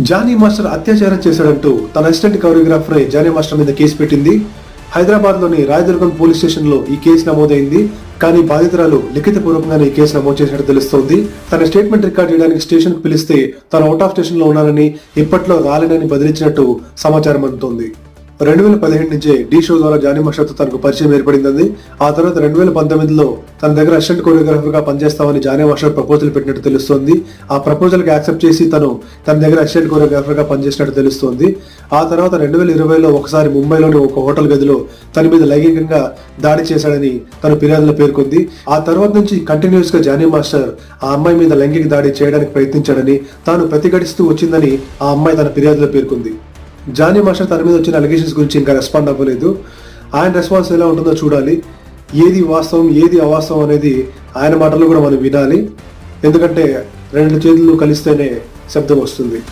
Johnny master అత్యాచారం చేశాడంటూ తన assistant choreographer Johnny master మీద కేసు పెట్టింది. హైదరాబాద్ లోని రాయదుర్గం పోలీస్ స్టేషన్ లో ఈ కేసు నమోదైంది. కానీ బాధితురాలు లిఖితపూర్వకంగానే ఈ కేసు నమోదు చేసినట్టు తెలుస్తోంది. తన స్టేట్మెంట్ రికార్డ్ చేయడానికి స్టేషన్ కు పిలిస్తే తను అవుట్ ఆఫ్ స్టేషన్ లో ఉన్నానని, ఇప్పట్లో రాలేనని బదిలించినట్టు సమాచారం అందుతోంది. 2015 నుంచే డి షో ద్వారా జానీ మాస్టర్తో తనకు పరిచయం ఏర్పడింది. ఆ తర్వాత 2019లో తన దగ్గర అసిస్టెంట్ కొరియోగ్రాఫర్ గా పనిచేస్తామని జానీ మాస్టర్ ప్రపోజల్ పెట్టినట్టు తెలుస్తోంది. ఆ ప్రపోజల్ కి యాక్సెప్ట్ చేసి తన దగ్గర అసిస్టెంట్ కొరియోగ్రాఫర్ గా పనిచేసినట్టు తెలుస్తోంది. ఆ తర్వాత 2020లో ఒకసారి ముంబైలోని ఒక హోటల్ గదిలో తన మీద లైంగికంగా దాడి చేశాడని తన ఫిర్యాదులో పేర్కొంది. ఆ తర్వాత నుంచి కంటిన్యూస్ గా జానీ మాస్టర్ ఆ అమ్మాయి మీద లైంగిక దాడి చేయడానికి ప్రయత్నించాడని, తాను ప్రతిఘటిస్తూ వచ్చిందని ఆ అమ్మాయి తన ఫిర్యాదులో పేర్కొంది. జానీ మాస్టర్ తన మీద వచ్చిన అలిగేషన్స్ గురించి ఇంకా రెస్పాండ్ అవ్వలేదు. ఆయన రెస్పాన్స్ ఎలా ఉంటుందో చూడాలి. ఏది వాస్తవం ఏది అవాస్తవం అనేది ఆయన మాటలు కూడా మనం వినాలి. ఎందుకంటే రెండు చేతులు కలిస్తేనే శబ్దం వస్తుంది.